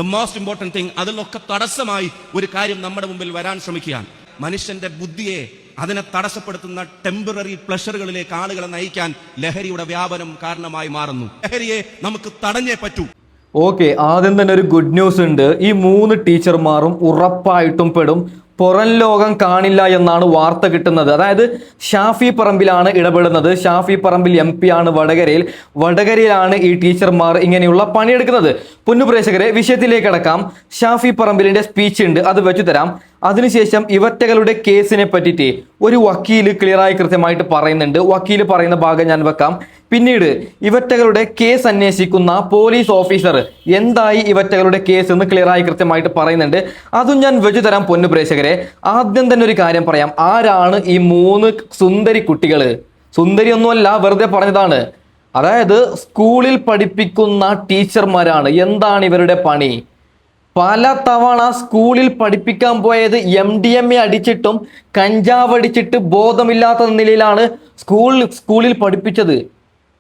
The most important thing, അതിലൊക്കെ തടസ്സമായി ഒരു കാര്യം നമ്മുടെ മുമ്പിൽ വരാൻ ശ്രമിക്കുകയാണ്. മനുഷ്യന്റെ ബുദ്ധിയെ അതിനെ തടസ്സപ്പെടുത്തുന്ന ടെമ്പററി പ്ലഷറുകളിലേക്ക് ആളുകളെ നയിക്കാൻ ലഹരിയുടെ വ്യാപനം കാരണമായി മാറുന്നു. ലഹരിയെ നമുക്ക് തടഞ്ഞേ പറ്റൂ. ഓക്കെ, ആദ്യം തന്നെ ഒരു ഗുഡ് ന്യൂസ് ഉണ്ട്. ഈ 3 ടീച്ചർമാരും ഉറപ്പായിട്ടും പെടും. പുറം ലോകം കാണില്ല എന്നാണ് വാർത്ത കിട്ടുന്നത്. അതായത് ഷാഫി പറമ്പിലാണ് ഇടപെടുന്നത്. ഷാഫി പറമ്പിൽ MP ആണ് വടകരയിലാണ് ഈ ടീച്ചർമാർ ഇങ്ങനെയുള്ള പണിയെടുക്കുന്നത്. പൊന്നുപ്രേക്ഷകരെ, വിഷയത്തിലേക്ക് കടക്കാം. ഷാഫി പറമ്പിലിന്റെ സ്പീച്ച് ഉണ്ട്, അത് വെച്ചു തരാം. അതിനുശേഷം ഇവറ്റകളുടെ കേസിനെ പറ്റിയിട്ട് ഒരു വക്കീല് ക്ലിയറായി കൃത്യമായിട്ട് പറയുന്നുണ്ട്. വക്കീല് പറയുന്ന ഭാഗം ഞാൻ വെക്കാം. പിന്നീട് ഇവറ്റകളുടെ കേസ് അന്വേഷിക്കുന്ന പോലീസ് ഓഫീസർ എന്തായി ഇവറ്റകളുടെ കേസ് എന്ന് ക്ലിയറായി കൃത്യമായിട്ട് പറയുന്നുണ്ട്. അതും ഞാൻ വെച്ചു തരാം പൊന്നുപ്രേക്ഷകരെ. ആദ്യം തന്നെ ഒരു കാര്യം പറയാം. ആരാണ് ഈ 3 സുന്ദരി കുട്ടികൾ? സുന്ദരി ഒന്നുമല്ല, വെറുതെ പറഞ്ഞതാണ്. അതായത് സ്കൂളിൽ പഠിപ്പിക്കുന്ന ടീച്ചർമാരാണ്. എന്താണ് ഇവരുടെ പണി? പല തവണ സ്കൂളിൽ പഠിപ്പിക്കാൻ പോയത് MDMA അടിച്ചിട്ടും കഞ്ചാവ് അടിച്ചിട്ട് ബോധമില്ലാത്ത നിലയിലാണ് സ്കൂളിൽ പഠിപ്പിച്ചത്.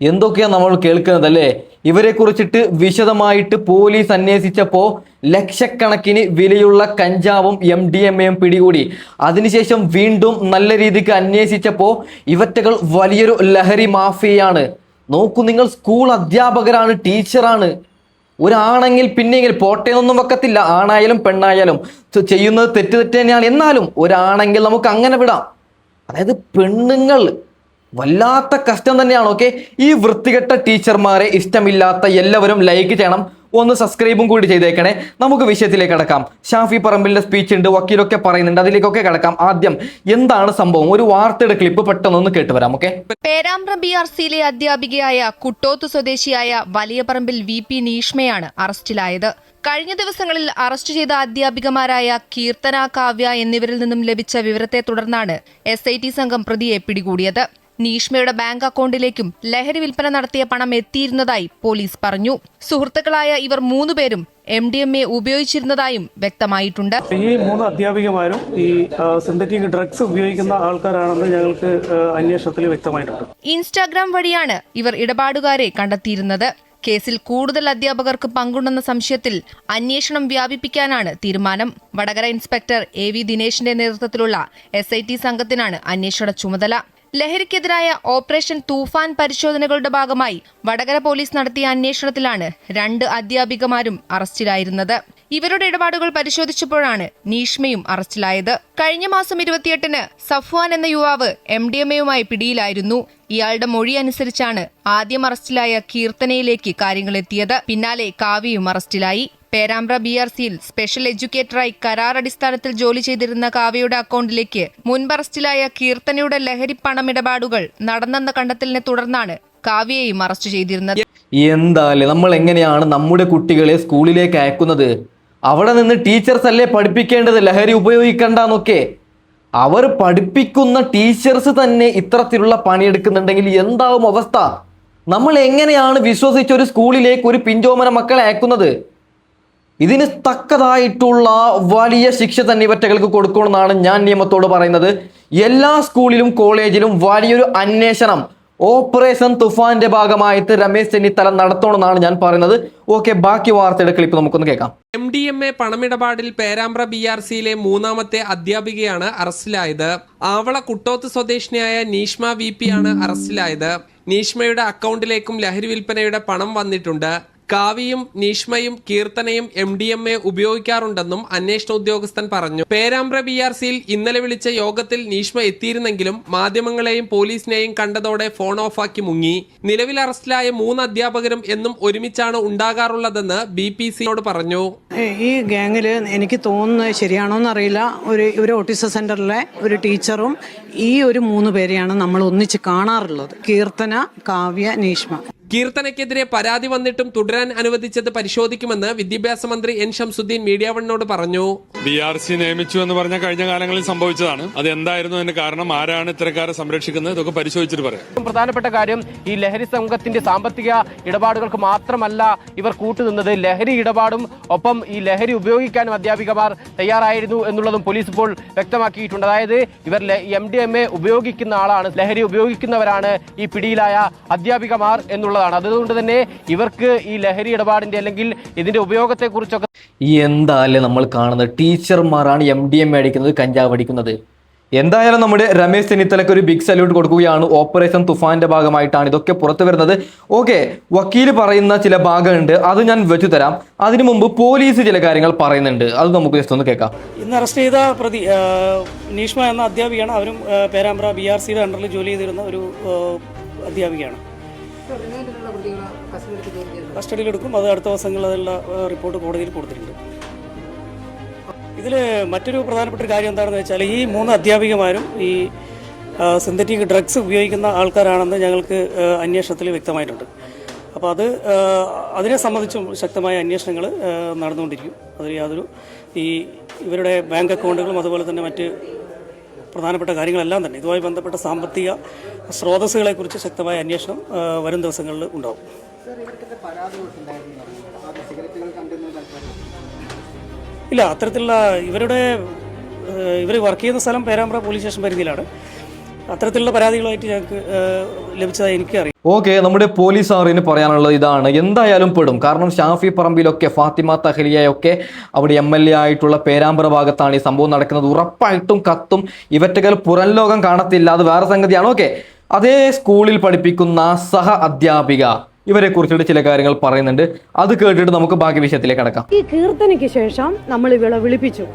എന്തൊക്കെയാണ് നമ്മൾ കേൾക്കുന്നത് അല്ലേ? ഇവരെ കുറിച്ചിട്ട് വിശദമായിട്ട് പോലീസ് അന്വേഷിച്ചപ്പോൾ ലക്ഷക്കണക്കിന് വിലയുള്ള കഞ്ചാവും MDMAയും പിടികൂടി. അതിനുശേഷം വീണ്ടും നല്ല രീതിക്ക് അന്വേഷിച്ചപ്പോൾ ഇവറ്റകൾ വലിയൊരു ലഹരി മാഫിയയാണ്. നോക്കൂ നിങ്ങൾ, സ്കൂൾ അധ്യാപകരാണ്, ടീച്ചറാണ്. ഒരാണെങ്കിൽ പിന്നെങ്കിൽ പോട്ടേന്നൊന്നും വെക്കത്തില്ല. ആണായാലും പെണ്ണായാലും ചെയ്യുന്നത് തെറ്റ് തന്നെയാണ്. എന്നാലും ഒരാണെങ്കിൽ നമുക്ക് അങ്ങനെ വിടാം. അതായത് പെണ്ണുങ്ങൾ വല്ലാത്ത കഷ്ടം തന്നെയാണ്. ഓക്കെ, ഈ വൃത്തികെട്ട ടീച്ചർമാരെ ഇഷ്ടമില്ലാത്ത എല്ലാവരും ലൈക്ക് ചെയ്യണം, ഒന്ന് സബ്സ്ക്രൈബും കൂടി ചെയ്തേക്കണേ. നമുക്ക് വിഷയത്തിലേക്ക് കടക്കാം. ഷാഫി പറമ്പിലിന്റെ സ്പീച്ച് ഉണ്ട്, വക്കീലൊക്കെ പറയുന്നുണ്ട്, അതിലേക്കൊക്കെ കടക്കാം. ആദ്യം എന്താണ് സംഭവം? ഒരു വാർത്തയുടെ ക്ലിപ്പ് പെട്ടെന്നൊന്ന് കേട്ടുവരാം. ഓക്കെ, പേരാമ്പ്ര BRCയിലെ അധ്യാപികയായ കുട്ടോത്ത് സ്വദേശിയായ വലിയ പറമ്പിൽ VP നീഷ്മയാണ് അറസ്റ്റിലായത്. കഴിഞ്ഞ ദിവസങ്ങളിൽ അറസ്റ്റ് ചെയ്ത അധ്യാപികമാരായ കീർത്തന, കാവ്യ എന്നിവരിൽ നിന്നും ലഭിച്ച വിവരത്തെ തുടർന്നാണ് SIT സംഘം പ്രതിയെ പിടികൂടിയത്. നീഷ്മയുടെ ബാങ്ക് അക്കൗണ്ടിലേക്കും ലഹരി വിൽപ്പന നടത്തിയ പണം എത്തിയിരുന്നതായി പോലീസ് പറഞ്ഞു. സുഹൃത്തുക്കളായ ഇവർ 3 പേരും MDMA ഉപയോഗിച്ചിരുന്നതായും വ്യക്തമായിട്ടുണ്ട്. ഈ 3 അധ്യാപികമാരും ഈ സിന്തറ്റിക് ഡ്രഗ്സ് ഉപയോഗിക്കുന്ന ആൾക്കാരാണെന്ന് ഞങ്ങൾക്ക് അന്വേഷണത്തിൽ വ്യക്തമായിട്ടുണ്ട്. ഇൻസ്റ്റാഗ്രാം വഴിയാണ് ഇവർ ഇടപാടുകാരെ കണ്ടെത്തിയിരുന്നത്. കേസിൽ കൂടുതൽ അധ്യാപകർക്ക് പങ്കുണ്ടെന്ന സംശയത്തിൽ അന്വേഷണം വ്യാപിപ്പിക്കാനാണ് തീരുമാനം. വടകര ഇൻസ്പെക്ടർ AV ദിനേശിന്റെ നേതൃത്വത്തിലുള്ള SIT സംഘത്തിനാണ് അന്വേഷണ ചുമതല. ലഹരിക്കെതിരായ ഓപ്പറേഷൻ തൂഫാൻ പരിശോധനകളുടെ ഭാഗമായി വടകര പോലീസ് നടത്തിയ അന്വേഷണത്തിലാണ് 2 അധ്യാപികമാരും അറസ്റ്റിലായിരുന്നത്. ഇവരുടെ ഇടപാടുകൾ പരിശോധിച്ചപ്പോഴാണ് നീഷ്മയും അറസ്റ്റിലായത്. കഴിഞ്ഞ മാസം 28-ന് സഫ്വാൻ എന്ന യുവാവ് MDMAയുമായി പിടിയിലായിരുന്നു. ഇയാളുടെ മൊഴി അനുസരിച്ചാണ് ആദ്യം അറസ്റ്റിലായ കീർത്തനയിലേക്ക് കാര്യങ്ങൾ എത്തിയത്. പിന്നാലെ കാവ്യയും അറസ്റ്റിലായി. പേരാമ്പ്ര BRCയിൽ സ്പെഷ്യൽ എഡ്യൂക്കേറ്ററായി കരാർ അടിസ്ഥാനത്തിൽ ജോലി ചെയ്തിരുന്ന കാവ്യയുടെ അക്കൗണ്ടിലേക്ക് മുൻപ് അറസ്റ്റിലായ കീർത്തനയുടെ ലഹരി പണമിടപാടുകൾ നടന്നെന്ന കണ്ടെത്തലിനെ തുടർന്നാണ് കാവ്യയെയും അറസ്റ്റ് ചെയ്തിരുന്നത്. എന്തായാലും നമ്മൾ എങ്ങനെയാണ് നമ്മുടെ കുട്ടികളെ സ്കൂളിലേക്ക് അയക്കുന്നത്? അവിടെ നിന്ന് ടീച്ചേഴ്സ് അല്ലേ പഠിപ്പിക്കേണ്ടത് ലഹരി ഉപയോഗിക്കണ്ടെന്നൊക്കെ. അവർ പഠിപ്പിക്കുന്ന ടീച്ചേഴ്സ് തന്നെ ഇത്തരത്തിലുള്ള പണിയെടുക്കുന്നുണ്ടെങ്കിൽ എന്താവും അവസ്ഥ? നമ്മൾ എങ്ങനെയാണ് വിശ്വസിച്ച് ഒരു സ്കൂളിലേക്ക് ഒരു പിഞ്ചോമന മക്കളെ അയക്കുന്നത്? ഇതിന് തക്കതായിട്ടുള്ള വലിയ ശിക്ഷ തന്നെ ഇവറ്റകൾക്ക് കൊടുക്കണമെന്നാണ് ഞാൻ നിയമത്തോട് പറയുന്നത്. എല്ലാ സ്കൂളിലും കോളേജിലും വലിയൊരു അന്വേഷണം ഓപ്പറേഷൻ തുഫാന്റെ ഭാഗമായിട്ട് രമേശ് ചെന്നിത്തല നടത്തണമെന്നാണ് ഞാൻ പറയുന്നത്. ഓക്കെ, ബാക്കി വാർത്തയുടെ ക്ലിപ്പ് നമുക്കൊന്ന് കേൾക്കാം. MDMA പണമിടപാടിൽ പേരാമ്പ്ര BRCയിലെ 3ാമത്തെ അധ്യാപികയാണ് അറസ്റ്റിലായത്. ആവള കുട്ടോത്ത് സ്വദേശിനിയായ നീഷ്മ VP ആണ് അറസ്റ്റിലായത്. നീഷ്മയുടെ അക്കൗണ്ടിലേക്കും ലഹരി വിൽപ്പനയുടെ പണം വന്നിട്ടുണ്ട്. കാവ്യയും നീഷ്മയും കീർത്തനയും MDMA ഉപയോഗിക്കാറുണ്ടെന്നും അന്വേഷണ ഉദ്യോഗസ്ഥൻ പറഞ്ഞു. പേരാമ്പ്ര BRCയിൽ ഇന്നലെ വിളിച്ച യോഗത്തിൽ നീഷ്മ എത്തിയിരുന്നെങ്കിലും മാധ്യമങ്ങളെയും പോലീസിനെയും കണ്ടതോടെ ഫോൺ ഓഫാക്കി മുങ്ങി. നിലവിൽ അറസ്റ്റിലായ 3 അധ്യാപകരും എന്നും ഒരുമിച്ചാണ് ഉണ്ടാകാറുള്ളതെന്ന് BPCയോട് പറഞ്ഞു. ഈ ഗ്യാങ്ങില് എനിക്ക് തോന്നുന്നത് ശരിയാണോന്ന് അറിയില്ല, ഒരു ഓട്ടിസം സെന്ററിലെ ഒരു ടീച്ചറും ഈ ഒരു 3 പേരെയാണ് നമ്മൾ ഒന്നിച്ച് കാണാറുള്ളത്. കീർത്തന, കാവ്യ, നീഷ്മ. കീർത്തനയ്ക്കെതിരെ പരാതി വന്നിട്ടും തുടരാൻ അനുവദിച്ചത് പരിശോധിക്കുമെന്ന് വിദ്യാഭ്യാസ മന്ത്രി N ഷംസുദ്ദീൻ മീഡിയ വണ്ണിനോട് പറഞ്ഞു. BRC നിയമിച്ചു എന്ന് പറഞ്ഞ കഴിഞ്ഞ കാലങ്ങളിൽ സംഭവിച്ചതാണ്. അത് എന്തായിരുന്നു അതിന് കാരണം, ആരാണ് ഇത്തരക്കാരെ സംരക്ഷിക്കുന്നത്, ഇതൊക്കെ പരിശോധിച്ചിട്ട് പറയാം. പ്രധാനപ്പെട്ട കാര്യം, ഈ ലഹരി സംഘത്തിന്റെ സാമ്പത്തിക ഇടപാടുകൾക്ക് മാത്രമല്ല ഇവർ കൂട്ടുനിന്നത്, ലഹരി ഇടപാടും ഒപ്പം ഈ ലഹരി ഉപയോഗിക്കാനും അധ്യാപികമാർ തയ്യാറായിരുന്നു എന്നുള്ളതും പോലീസ് ഇപ്പോൾ വ്യക്തമാക്കിയിട്ടുണ്ട്. അതായത് ഇവർ MDMA ഉപയോഗിക്കുന്ന ആളാണ്, ലഹരി ഉപയോഗിക്കുന്നവരാണ് ഈ പിടിയിലായ അധ്യാപികമാർ എന്നുള്ളത് എന്നുള്ളതാണ്. അതുകൊണ്ട് തന്നെ ഇവർക്ക് ഈ ലഹരി ഇടപാടിന്റെ അല്ലെങ്കിൽ ഇതിന്റെ ഉപയോഗത്തെക്കുറിച്ചൊക്കെ എന്തായാലും നമ്മൾ കാണുന്നത് ടീച്ചർമാരാണ് MDMA അടിക്കുന്നത്, കഞ്ചാവ് അടിക്കുന്നത്. എന്തായാലും നമ്മുടെ രമേശ് ചെന്നിത്തലയ്ക്ക് ഒരു ബിഗ് സല്യൂട്ട് കൊടുക്കുകയാണ്. ഓപ്പറേഷൻ തുഫാന്റെ ഭാഗമായിട്ടാണ് ഇതൊക്കെ പുറത്തു വരുന്നത്. ഓക്കെ, വക്കീൽ പറയുന്ന ചില ഭാഗമുണ്ട്, അത് ഞാൻ വെച്ചു തരാം. അതിനു മുമ്പ് പോലീസ് ചില കാര്യങ്ങൾ പറയുന്നുണ്ട്, അത് നമുക്ക് ജസ്റ്റ് ഒന്ന് കേൾക്കാം. ഇന്ന് അറസ്റ്റ് ചെയ്ത പ്രതി നീഷ്മ എന്ന അധ്യാപികയാണ്. അവരും പേരാമ്പ്ര BRCയുടെ അണ്ടറിൽ ജോലി ചെയ്തിരുന്ന ഒരു അധ്യാപികയാണ്. കസ്റ്റഡിയിലെടുക്കും. അത് അടുത്ത ദിവസങ്ങളിൽ അതിലുള്ള റിപ്പോർട്ട് കോടതിയിൽ കൊടുത്തിട്ടുണ്ട്. ഇതിൽ മറ്റൊരു പ്രധാനപ്പെട്ട ഒരു കാര്യം എന്താണെന്ന് വെച്ചാൽ ഈ 3 അധ്യാപികമാരും ഈ സിന്തറ്റിക് ഡ്രഗ്സ് ഉപയോഗിക്കുന്ന ആൾക്കാരാണെന്ന് ഞങ്ങൾക്ക് അന്വേഷണത്തിൽ വ്യക്തമായിട്ടുണ്ട്. അപ്പോൾ അതിനെ സംബന്ധിച്ചും ശക്തമായ അന്വേഷണങ്ങൾ നടന്നുകൊണ്ടിരിക്കും. അതിൽ യാതൊരു ഇവരുടെ ബാങ്ക് അക്കൗണ്ടുകളും അതുപോലെ തന്നെ മറ്റ് പ്രധാനപ്പെട്ട കാര്യങ്ങളെല്ലാം തന്നെ ഇതുമായി ബന്ധപ്പെട്ട സാമ്പത്തിക സ്രോതസ്സുകളെക്കുറിച്ച് ശക്തമായ അന്വേഷണം വരും ദിവസങ്ങളിൽ ഉണ്ടാവും. ഇല്ല, അത്തരത്തിലുള്ള ഇവർ വർക്ക് ചെയ്യുന്ന സ്ഥലം പേരാമ്പ്ര പോലീസ് സ്റ്റേഷൻ പരിധിയിലാണ്. അത്തരത്തിലുള്ള പരാതികളായിട്ട് ഞങ്ങൾക്ക് ലഭിച്ചതായി എനിക്കറിയാം. ഓക്കെ, നമ്മുടെ പോലീസ് ആറിന് പറയാനുള്ളത് ഇതാണ്. എന്തായാലും പെടും. കാരണം ഷാഫി പറമ്പിലൊക്കെ ഫാത്തിമ തഹ്ലിയയൊക്കെ അവിടെ MLA ആയിട്ടുള്ള പേരാമ്പ്ര ഭാഗത്താണ് ഈ സംഭവം നടക്കുന്നത്. ഉറപ്പായിട്ടും കത്തും. ഇവറ്റകൾ പുറം ലോകം കാണത്തില്ല, അത് വേറെ സംഗതിയാണ്. ഓക്കെ, അതേ സ്കൂളിൽ പഠിപ്പിക്കുന്ന സഹ അധ്യാപിക ഇവരെ കുറിച്ചിട്ട് ചില കാര്യങ്ങൾ പറയുന്നുണ്ട്. അത് കേട്ടിട്ട് നമുക്ക് ബാക്കി വിഷയത്തിലേക്ക് കടക്കാം. ഈ കീർത്തനയ്ക്ക് ശേഷം നമ്മൾ ഇവളെ വിളിപ്പിച്ചു,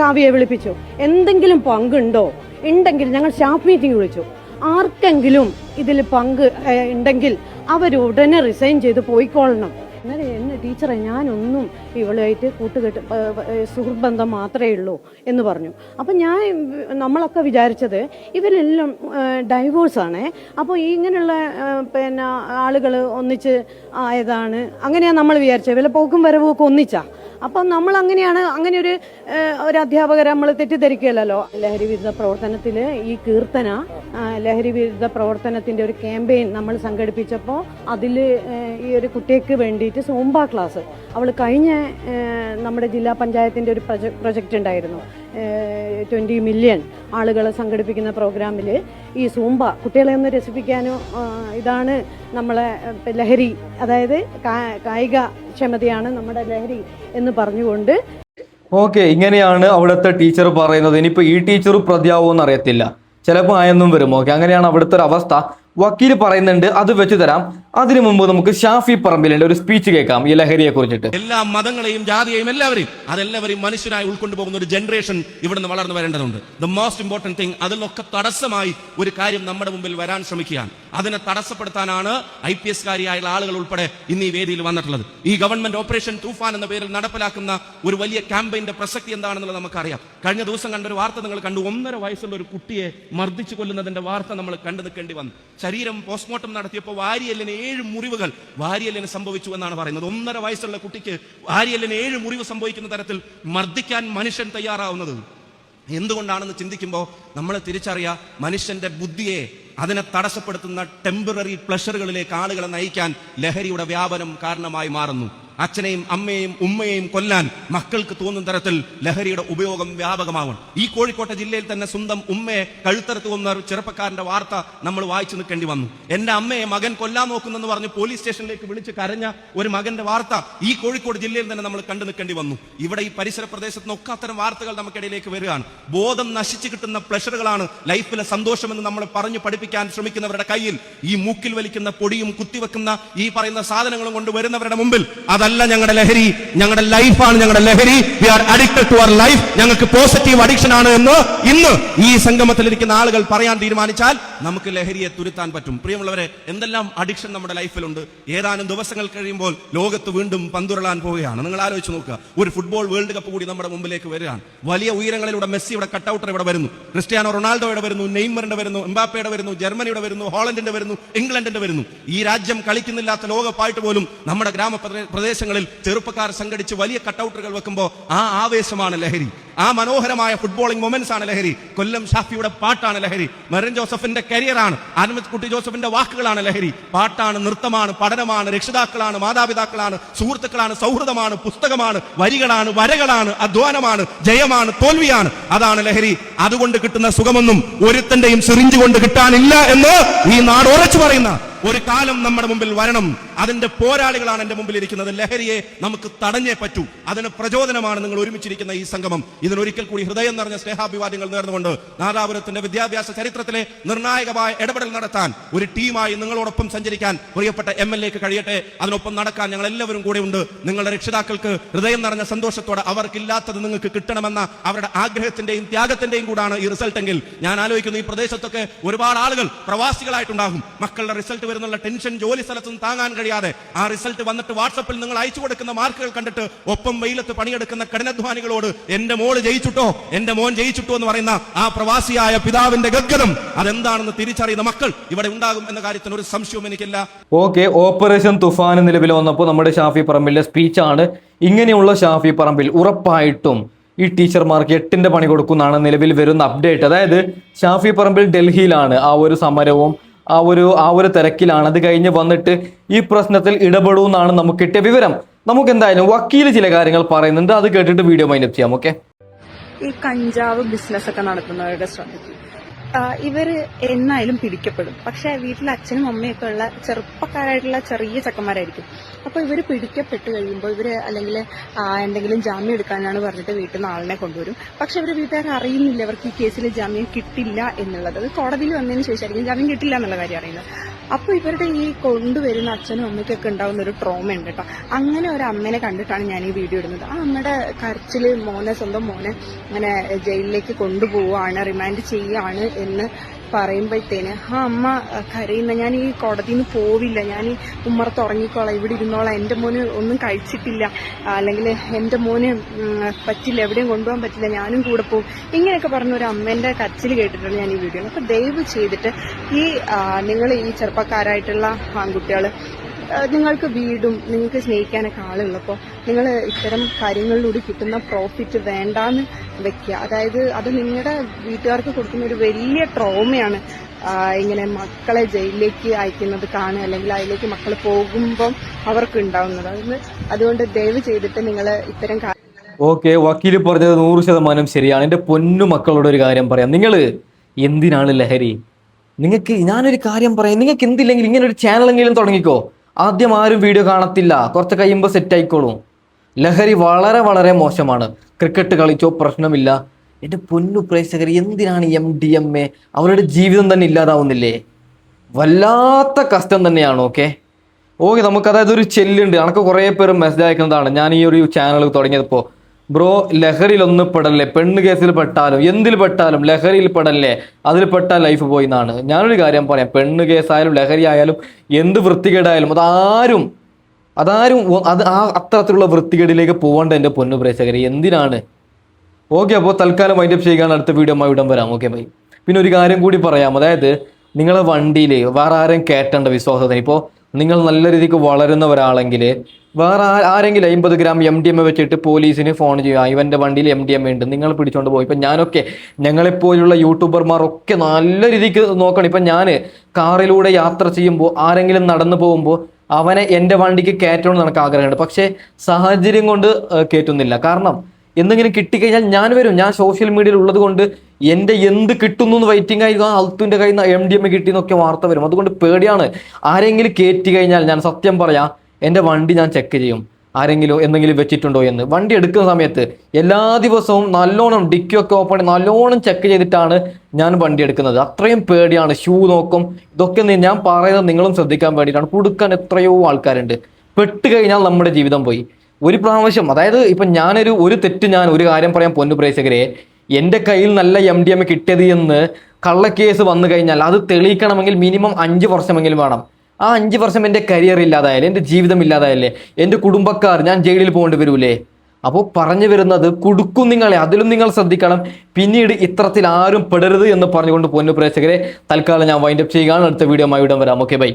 കാവ്യയെ വിളിപ്പിച്ചു. എന്തെങ്കിലും പങ്കുണ്ടോ? ഉണ്ടെങ്കിൽ ഞങ്ങൾ സ്റ്റാഫ് മീറ്റിംഗ് വിളിച്ചു. ആർക്കെങ്കിലും ഇതിൽ പങ്ക് ഉണ്ടെങ്കിൽ അവരുടനെ റിസൈൻ ചെയ്ത് പോയിക്കൊള്ളണം. അന്നേരം എന്നെ ടീച്ചറെ ഞാനൊന്നും ഇവളായിട്ട് കൂട്ടുകെട്ട് സുഹൃത്ത് ബന്ധം മാത്രമേ ഉള്ളൂ എന്ന് പറഞ്ഞു. അപ്പം നമ്മളൊക്കെ വിചാരിച്ചത് ഇവരെല്ലാം ഡൈവോഴ്സാണ്. അപ്പോൾ ഇങ്ങനെയുള്ള ആളുകൾ ഒന്നിച്ച് ആയതാണ്, അങ്ങനെയാണ് നമ്മൾ വിചാരിച്ചത്. വല്ല പോക്കും വരവും ഒക്കെ ഒന്നിച്ചാ. അപ്പം നമ്മൾ അങ്ങനെ ഒരു അധ്യാപകരെ നമ്മൾ തെറ്റിദ്ധരിക്കുകയല്ലോ. ലഹരി വിരുദ്ധ പ്രവർത്തനത്തിൽ ഈ കീർത്തന ലഹരി വിരുദ്ധ പ്രവർത്തനത്തിൻ്റെ ഒരു ക്യാമ്പയിൻ നമ്മൾ സംഘടിപ്പിച്ചപ്പോൾ അതിൽ ഈ ഒരു കുട്ടിക്ക് വേണ്ടിയിട്ട് സോംബ ക്ലാസ് അവൾ കഴിഞ്ഞ നമ്മുടെ ജില്ലാ പഞ്ചായത്തിൻ്റെ ഒരു പ്രൊജക്റ്റ് ഉണ്ടായിരുന്നു. 20 മില്യൺ ആളുകളെ സംഘടിപ്പിക്കുന്ന പ്രോഗ്രാമിൽ ഈ സൂംബ കുട്ടികളെ ഒന്ന് രസിപ്പിക്കാനോ ഇതാണ് നമ്മളെ ലഹരി, അതായത് കായിക ക്ഷമതയാണ് നമ്മുടെ ലഹരി എന്ന് പറഞ്ഞുകൊണ്ട്. ഓക്കെ, ഇങ്ങനെയാണ് അവിടുത്തെ ടീച്ചർ പറയുന്നത്. ഇനിയിപ്പോൾ ഈ ടീച്ചർ പ്രതിയാവുമെന്ന് അറിയത്തില്ല, ചിലപ്പോൾ ആയെന്നും വരും. ഓക്കെ, അങ്ങനെയാണ് അവിടുത്തെ ഒരു അവസ്ഥ. വക്കീൽ പറയുന്നുണ്ട്, അത് വെച്ച് തരാം. അതിനു മുമ്പ് നമുക്ക് ഷാഫി പറമ്പിലിന്റെ ഒരു സ്പീച്ച് കേൾക്കാം ഈ ലഹരിയെ കുറിച്ചിട്ട്. എല്ലാ മതങ്ങളെയും ജാതിയെയും അതെല്ലാവരെയും മനുഷ്യനായി ഉൾക്കൊണ്ടു പോകുന്ന ഒരു ജനറേഷൻ ഇവിടുന്ന് വളർന്നു വരേണ്ടതുണ്ട്. ദ മോസ്റ്റ് ഇമ്പോർട്ടന്റ് തിങ്, അതിലൊക്കെ തടസ്സമായി ഒരു കാര്യം നമ്മുടെ മുമ്പിൽ വരാൻ ശ്രമിക്കുകയാണ്. അതിനെ തടസ്സപ്പെടുത്താനാണ് IPS കാരിയായുള്ള ആളുകൾ ഉൾപ്പെടെ ഇന്ന് ഈ വേദിയിൽ വന്നിട്ടുള്ളത്. ഈ ഗവൺമെന്റ് ഓപ്പറേഷൻ തൂഫാൻ എന്ന പേരിൽ നടപ്പിലാക്കുന്ന ഒരു വലിയ ക്യാമ്പയിന്റെ പ്രസക്തി എന്താണെന്നുള്ളത് നമുക്കറിയാം. കഴിഞ്ഞ ദിവസം കണ്ട ഒരു വാർത്ത നിങ്ങൾ കണ്ടു. 1.5 വയസ്സുള്ള ഒരു കുട്ടിയെ മർദ്ദിച്ചു കൊല്ലുന്നതിന്റെ വാർത്ത നമ്മൾ കണ്ടു നിൽക്കേണ്ടി വന്നു. ശരീരം പോസ്റ്റ്മോർട്ടം നടത്തിയപ്പോൾ വാരിയെല്ലിന് 7 മുറിവുകൾ വാരിയെല്ലിന് സംഭവിച്ചു എന്നാണ് പറയുന്നത്. 1.5 വയസ്സുള്ള കുട്ടിക്ക് വാരിയെല്ലിന് 7 മുറിവ് സംഭവിക്കുന്ന തരത്തിൽ മർദ്ദിക്കാൻ മനുഷ്യൻ തയ്യാറാവുന്നത് എന്തുകൊണ്ടാണെന്ന് ചിന്തിക്കുമ്പോൾ നമ്മൾ തിരിച്ചറിയാം, മനുഷ്യന്റെ ബുദ്ധിയെ അതിനെ തടസ്സപ്പെടുത്തുന്ന ടെമ്പററി പ്ലഷറുകളിലേക്ക് ആളുകളെ നയിക്കാൻ ലഹരിയുടെ വ്യാപനം കാരണമായി മാറുന്നു. അച്ഛനെയും അമ്മയെയും ഉമ്മയെയും കൊല്ലാൻ മക്കൾക്ക് തോന്നുന്ന തരത്തിൽ ലഹരിയുടെ ഉപയോഗം വ്യാപകമാകും. ഈ കോഴിക്കോട്ടെ ജില്ലയിൽ തന്നെ സ്വന്തം ഉമ്മയെ കഴുത്തറുത്ത് കൊന്ന ഒരു ചെറുപ്പക്കാരന്റെ വാർത്ത നമ്മൾ വായിച്ചു നിൽക്കേണ്ടി വന്നു. എന്റെ അമ്മയെ മകൻ കൊല്ലാൻ നോക്കുന്നെന്ന് പറഞ്ഞ് പോലീസ് സ്റ്റേഷനിലേക്ക് വിളിച്ച് കരഞ്ഞ ഒരു മകന്റെ വാർത്ത ഈ കോഴിക്കോട് ജില്ലയിൽ തന്നെ നമ്മൾ കണ്ടു നിൽക്കേണ്ടി വന്നു. ഇവിടെ ഈ പരിസര പ്രദേശത്ത് നിന്നൊക്കെ അത്തരം വാർത്തകൾ നമുക്കിടയിലേക്ക് വരികയാണ്. ബോധം നശിച്ചു കിട്ടുന്ന പ്ലഷറുകളാണ് ലൈഫിലെ സന്തോഷമെന്ന് നമ്മൾ പറഞ്ഞു പഠിപ്പിക്കാൻ ശ്രമിക്കുന്നവരുടെ കയ്യിൽ ഈ മൂക്കിൽ വലിക്കുന്ന പൊടിയും കുത്തിവെക്കുന്ന ഈ പറയുന്ന സാധനങ്ങളും കൊണ്ട് വരുന്നവരുടെ മുമ്പിൽ അതല്ല ഞങ്ങളുടെ ലഹരി, ഞങ്ങളുടെ ലൈഫാണ് ഞങ്ങളുടെ ലഹരി. We are addicted to our life. ഞങ്ങൾക്ക് പോസിറ്റീവ് അഡിക്ഷൻ ആണ് എന്ന് ഇന്ന് ഈ സംഗമത്തിലിരിക്കുന്ന ആളുകൾ പറയാൻ തീരുമാനിച്ചാൽ നമുക്ക് ലഹരിയെ തുരുത്താൻ പറ്റും. പ്രിയമുള്ളവരെ, എന്തെല്ലാം അഡിക്ഷൻ നമ്മുടെ ലൈഫിലുണ്ട്. ഏതാനും ദിവസങ്ങൾ കഴിയുമ്പോൾ ലോകത്ത് വീണ്ടും പന്തുരളാൻ പോവുകയാണ്. നിങ്ങൾ ആലോചിച്ച് നോക്കുക, ഒരു ഫുട്ബോൾ വേൾഡ് കപ്പ് കൂടി നമ്മുടെ മുമ്പിലേക്ക് വരികയാണ്. വലിയ ഉയരങ്ങളിലൂടെ മെസ്സിയുടെ കട്ടൗട്ടർ ഇവിടെ വരുന്നു, ക്രിസ്ത്യാനോ റൊണാൾഡോയുടെ വരുന്നു, നെയ്മറിന്റെ വരുന്നു, എംബാപ്പയുടെ വരുന്നു, ജർമ്മനിയുടെ വരുന്നു, ഹോളണ്ടിന്റെ വരുന്നു, ഇംഗ്ലണ്ടിന്റെ വരുന്നു. ഈ രാജ്യം കളിക്കുന്നില്ലാത്ത ലോകപ്പായിട്ട് പോലും നമ്മുടെ ഗ്രാമപ്രദേശങ്ങളിൽ ചെറുപ്പക്കാർ സംഘടിച്ച് വലിയ കട്ടൗട്ടറുകൾ വെക്കുമ്പോൾ ആ ആവേശമാണ് ലഹരി. ആ മനോഹരമായ ഫുട്ബോളിംഗ് മൊമെന്റ്സ് ആണ് ലഹരി. കൊല്ലം ഷാഫിയുടെ പാട്ടാണ് ലഹരി. മെറിൻ ജോസഫിന്റെ കരിയറാണ്. അഹമ്മദ് കുട്ടി ജോസഫിന്റെ വാക്കുകളാണ് ലഹരി. പാട്ടാണ്, നൃത്തമാണ്, പഠനമാണ്, രക്ഷിതാക്കളാണ്, മാതാപിതാക്കളാണ്, സുഹൃത്തുക്കളാണ്, സൗഹൃദമാണ്, പുസ്തകമാണ്, വരികളാണ്, വരകളാണ്, അധ്വാനമാണ്, ജയമാണ്, തോൽവിയാണ്. അതാണ് ലഹരി. അതുകൊണ്ട് കിട്ടുന്ന സുഖമൊന്നും ഒരുത്തന്റെയും സിറിഞ്ച് കൊണ്ട് കിട്ടാനില്ല എന്ന് ഈ നാട് ഉറച്ചു പറയുന്ന ഒരു കാലം നമ്മുടെ മുമ്പിൽ വരണം. അതിന്റെ പോരാളികളാണ് എന്റെ മുമ്പിൽ ഇരിക്കുന്നത്. ലഹരിയെ നമുക്ക് തടഞ്ഞേ പറ്റൂ. അതിന് പ്രചോദനമാണ് നിങ്ങൾ ഒരുമിച്ചിരിക്കുന്ന ഈ സംഗമം. ഇതിനൊരിക്കൽ കൂടി ഹൃദയം നിറഞ്ഞ സ്നേഹാഭിവാദ്യങ്ങൾ നേർന്നുകൊണ്ട് നാദാപുരത്തിന്റെ വിദ്യാഭ്യാസ ചരിത്രത്തിലെ നിർണായകമായ ഇടപെടൽ നടത്താൻ ഒരു ടീമായി നിങ്ങളോടൊപ്പം സഞ്ചരിക്കാൻ പ്രിയപ്പെട്ട MLAക്ക് കഴിയട്ടെ. അതിനൊപ്പം നടക്കാൻ ഞങ്ങൾ എല്ലാവരും കൂടെ ഉണ്ട്. നിങ്ങളുടെ രക്ഷിതാക്കൾക്ക് ഹൃദയം നിറഞ്ഞ സന്തോഷത്തോടെ അവർക്കില്ലാത്തത് നിങ്ങൾക്ക് കിട്ടണമെന്ന അവരുടെ ആഗ്രഹത്തിന്റെയും ത്യാഗത്തിന്റെയും കൂടാണ് ഈ റിസൾട്ട് എങ്കിൽ ഞാൻ ആലോചിക്കുന്നു, ഈ പ്രദേശത്തൊക്കെ ഒരുപാട് ആളുകൾ പ്രവാസികളായിട്ടുണ്ടാകും. മക്കളുടെ റിസൾട്ട് വരുന്നുള്ള ടെൻഷൻ ജോലി സ്ഥലത്തും താങ്ങാൻ കഴിയാതെ ആ റിസൾട്ട് വന്നിട്ട് വാട്സപ്പിൽ നിങ്ങൾ അയച്ചു കൊടുക്കുന്ന മാർക്കുകൾ കണ്ടിട്ട് ഒപ്പം വെയിലത്ത് പണിയെടുക്കുന്ന കഠിനാധ്വാനികളോട് എന്റെ മോള് ജയിച്ചിട്ടോ, എന്റെ മോൻ ജയിച്ചിട്ടോ എന്ന് പറയുന്ന ആ പ്രവാസിയായ പിതാവിന്റെ ഗദ്ഗതം അതെന്താണെന്ന് തിരിച്ചറിയുന്ന മക്കൾ ഇവിടെ ഉണ്ടാകും എന്ന കാര്യത്തിന് ഒരു സംശയവും എനിക്കില്ല. ഓക്കെ, ഓപ്പറേഷൻ തുഫാൻ നിലവിൽ വന്നപ്പോൾ നമ്മുടെ ഷാഫി പറമ്പിലിന്റെ സ്പീച്ചാണ്. ഇങ്ങനെയുള്ള ഷാഫി പറമ്പിൽ ഉറപ്പായിട്ടും ഈ ടീച്ചർമാർക്ക് 8ന്റെ പണി കൊടുക്കുന്നതാണ് നിലവിൽ വരുന്ന അപ്ഡേറ്റ്. അതായത് ഷാഫി പറമ്പിൽ ഡൽഹിയിലാണ് ആ ഒരു സമരവും ആ ഒരു തിരക്കിലാണ്. അത് കഴിഞ്ഞ് വന്നിട്ട് ഈ പ്രശ്നത്തിൽ ഇടപെടുമെന്നാണ് നമുക്ക് കിട്ടിയ വിവരം. നമുക്ക് എന്തായാലും വക്കീൽ ചില കാര്യങ്ങൾ പറയുന്നുണ്ട്, അത് കേട്ടിട്ട് വീഡിയോ മൈൻഡപ്പ് ചെയ്യാം. ഓക്കെ, ഈ കഞ്ചാവ് ബിസിനസ് ഒക്കെ നടത്തുന്നവരുടെ ശ്രദ്ധയ്ക്ക് ഇവര് എന്നായാലും പിടിക്കപ്പെടും. പക്ഷെ വീട്ടിൽ അച്ഛനും അമ്മയൊക്കെ ഉള്ള ചെറുപ്പക്കാരായിട്ടുള്ള ചെറിയ ചെക്കന്മാരായിരിക്കും. അപ്പൊ ഇവര് പിടിക്കപ്പെട്ട് കഴിയുമ്പോൾ ഇവര് അല്ലെങ്കിൽ എന്തെങ്കിലും ജാമ്യം എടുക്കാനാണ് പറഞ്ഞിട്ട് വീട്ടിൽ നിന്ന് ആളിനെ കൊണ്ടുവരും. പക്ഷെ ഇവര് വീട്ടുകാർ അറിയുന്നില്ല അവർക്ക് ഈ കേസിൽ ജാമ്യം കിട്ടില്ല എന്നുള്ളത്. അത് കോടതിയിൽ വന്നതിന് ശേഷമായിരിക്കും ജാമ്യം കിട്ടില്ല എന്നുള്ള കാര്യം അറിയുന്നത്. അപ്പൊ ഇവരുടെ ഈ കൊണ്ടുവരുന്ന അച്ഛനും അമ്മയ്ക്കൊക്കെ ഉണ്ടാവുന്ന ഒരു ട്രോമ ഉണ്ട് കേട്ടോ. അങ്ങനെ ഒരു അമ്മേനെ കണ്ടിട്ടാണ് ഞാൻ ഈ വീഡിയോ ഇടുന്നത്. ആ അമ്മയുടെ കരച്ചില് സ്വന്തം മോനെ അങ്ങനെ ജയിലിലേക്ക് കൊണ്ടുപോവുകയാണ്, റിമാൻഡ് ചെയ്യുകയാണ് എന്ന് പറയുമ്പോഴത്തേന് ആ അമ്മ കരയുന്ന, ഞാൻ ഈ കോടതിയിൽ നിന്ന് പോവില്ല, ഞാൻ ഈ ഉമ്മറത്ത് ഉറങ്ങിക്കോളാം, ഇവിടെ ഇരുന്നോളാം, എന്റെ മോന് ഒന്നും കഴിച്ചിട്ടില്ല, അല്ലെങ്കിൽ എന്റെ മോന് പറ്റില്ല, എവിടെയും കൊണ്ടുപോകാൻ പറ്റില്ല, ഞാനും കൂടെ പോകും, ഇങ്ങനെയൊക്കെ പറഞ്ഞ ഒരു അമ്മേന്റെ കരച്ചിൽ കേട്ടിട്ടാണ് ഞാൻ ഈ വീഡിയോ. അപ്പൊ ദയവ് ചെയ്തിട്ട് നിങ്ങൾ ഈ ചെറുപ്പക്കാരായിട്ടുള്ള ആൺകുട്ടികൾ, നിങ്ങൾക്ക് വീടും നിങ്ങൾക്ക് സ്നേഹിക്കാനൊക്കെ ആളുള്ളപ്പോൾ നിങ്ങൾ ഇത്തരം കാര്യങ്ങളിലൂടെ കിട്ടുന്ന പ്രോഫിറ്റ് വേണ്ടാന്ന് വെക്കുക. അതായത് അത് നിങ്ങളുടെ വീട്ടുകാർക്ക് കൊടുക്കുന്ന ഒരു വലിയ ട്രോമയാണ്. ഇങ്ങനെ മക്കളെ ജയിലിലേക്ക് അയക്കുന്നത് കാണുക, അല്ലെങ്കിൽ അതിലേക്ക് മക്കൾ പോകുമ്പം അവർക്ക് ഉണ്ടാവുന്നത്. അതുകൊണ്ട് ദയവ് ചെയ്തിട്ട് നിങ്ങൾ ഇത്തരം ഓക്കെ, വക്കീൽ പറഞ്ഞത് 100% ശരിയാണ്. എൻ്റെ പൊന്നു മക്കളോട് ഒരു കാര്യം പറയാം, നിങ്ങൾ എന്തിനാണ് ലഹരി? ഞാനൊരു കാര്യം പറയാം, നിങ്ങൾക്ക് എന്തില്ലെങ്കിൽ ഇങ്ങനെ ഒരു ചാനലെങ്കിലും തുടങ്ങിക്കോ. ആദ്യം ആരും വീഡിയോ കാണത്തില്ല, കുറച്ച് കഴിയുമ്പോൾ സെറ്റ് ആയിക്കോളും. ലഹരി വളരെ വളരെ മോശമാണ്. ക്രിക്കറ്റ് കളിച്ചോ പ്രശ്നമില്ല. എൻ്റെ പൊന്നു പ്രേക്ഷകർ, എന്തിനാണ് MDMA? അവരുടെ ജീവിതം തന്നെ ഇല്ലാതാവുന്നില്ലേ? വല്ലാത്ത കഷ്ടം തന്നെയാണ്. ഓക്കെ, നമുക്ക് അതായത് ഒരു ചെല്ലുണ്ട്, അനക്ക് കുറേ പേര് മെസ്സേജ് അയക്കുന്നതാണ്. ഞാൻ ഈ ഒരു ചാനൽ തുടങ്ങിയപ്പോൾ, ബ്രോ ലഹരിയിലൊന്ന് പെടല്ലേ, പെണ്ണ് കേസിൽ പെട്ടാലും എന്തിൽ പെട്ടാലും ലഹരിയിൽ പെടല്ലേ, അതിൽ പെട്ടാൽ ലൈഫ് പോയി എന്നാണ്. ഞാനൊരു കാര്യം പറയാം, പെണ്ണ് കേസായാലും ലഹരി ആയാലും എന്ത് വൃത്തികേടായാലും അതാരും അത്തരത്തിലുള്ള വൃത്തികേടിലേക്ക് പോകേണ്ട എൻ്റെ പൊന്നു പ്രേക്ഷകരെ, എന്തിനാണ്? ഓക്കെ, അപ്പോൾ തൽക്കാലം വൈൻഡപ്പ് ചെയ്യുകയാണ്. അടുത്ത വീഡിയോ ഇടം വരാം. Okay bye. പിന്നെ ഒരു കാര്യം കൂടി പറയാം, അതായത് നിങ്ങളെ വണ്ടിയിൽ വേറെ ആരെയും കയറ്റേണ്ട വിശ്വാസത്തിന്. ഇപ്പോൾ നിങ്ങൾ നല്ല രീതിക്ക് വളരുന്ന ഒരാളെങ്കിൽ വേറെ ആരെങ്കിലും 50 ഗ്രാം MDMA വെച്ചിട്ട് പോലീസിന് ഫോൺ ചെയ്യുക, ഇവൻ്റെ വണ്ടിയിൽ MDMA ഉണ്ട്, നിങ്ങൾ പിടിച്ചോണ്ട് പോകും. ഇപ്പം ഞാനൊക്കെ, ഞങ്ങളെപ്പോലുള്ള യൂട്യൂബർമാരൊക്കെ നല്ല രീതിക്ക് നോക്കണം. ഇപ്പം ഞാൻ കാറിലൂടെ യാത്ര ചെയ്യുമ്പോൾ ആരെങ്കിലും നടന്നു പോകുമ്പോൾ അവനെ എൻ്റെ വണ്ടിക്ക് കയറ്റണമെന്ന് എനിക്ക് ആഗ്രഹമുണ്ട്. പക്ഷേ സാഹചര്യം കൊണ്ട് കയറ്റുന്നില്ല. കാരണം എന്തെങ്കിലും കിട്ടിക്കഴിഞ്ഞാൽ ഞാൻ വരും. ഞാൻ സോഷ്യൽ മീഡിയയിൽ ഉള്ളത് കൊണ്ട് എൻ്റെ എന്ത് കിട്ടുന്നു എന്ന് വെയിറ്റിംഗ് ആയിരിക്കും. അൽത്തുവിൻ്റെ കയ്യിൽ നിന്ന് MDMA കിട്ടിയെന്നൊക്കെ വാർത്ത വരും. അതുകൊണ്ട് പേടിയാണ്. ആരെങ്കിലും കയറ്റി കഴിഞ്ഞാൽ ഞാൻ സത്യം പറയാം, എൻ്റെ വണ്ടി ഞാൻ ചെക്ക് ചെയ്യും, ആരെങ്കിലും എന്തെങ്കിലും വെച്ചിട്ടുണ്ടോ എന്ന്. വണ്ടി എടുക്കുന്ന സമയത്ത് എല്ലാ ദിവസവും നല്ലോണം ഡിക്കിയൊക്കെ ഓപ്പൺ നല്ലോണം ചെക്ക് ചെയ്തിട്ടാണ് ഞാൻ വണ്ടി എടുക്കുന്നത്. അത്രയും പേടിയാണ്. ഷൂ നോക്കും. ഇതൊക്കെ ഞാൻ പറയുന്നത് നിങ്ങളും ശ്രദ്ധിക്കാൻ വേണ്ടിയിട്ടാണ്. കൊടുക്കാൻ എത്രയോ ആൾക്കാരുണ്ട്. പെട്ട് കഴിഞ്ഞാൽ നമ്മുടെ ജീവിതം പോയി. ഒരു പ്രാവശ്യം, അതായത് ഇപ്പം ഒരു തെറ്റ്, ഞാൻ ഒരു കാര്യം പറയാൻ പൊന്നു പ്രേക്ഷകരെ, എൻ്റെ കയ്യിൽ നല്ല MDMA കിട്ടിയത് എന്ന് കള്ളക്കേസ് വന്നു കഴിഞ്ഞാൽ അത് തെളിയിക്കണമെങ്കിൽ മിനിമം 5 വർഷമെങ്കിലും വേണം. ആ 5 വർഷം എൻ്റെ കരിയർ ഇല്ലാതായാലേ, എൻ്റെ ജീവിതം ഇല്ലാതായല്ലേ, എൻ്റെ കുടുംബക്കാർ, ഞാൻ ജയിലിൽ പോകേണ്ടി വരൂലേ? അപ്പോൾ പറഞ്ഞു വരുന്നത്, കൊടുക്കും നിങ്ങളെ, അതിലും നിങ്ങൾ ശ്രദ്ധിക്കണം. പിന്നീട് ഇത്തരത്തിൽ ആരും പെടരുത് എന്ന് പറഞ്ഞുകൊണ്ട് പൊന്നു പ്രേക്ഷകരെ തൽക്കാലം ഞാൻ വൈൻഡപ്പ് ചെയ്യുകയാണ്. അടുത്ത വീഡിയോ ഇടം വരാം. Okay bye.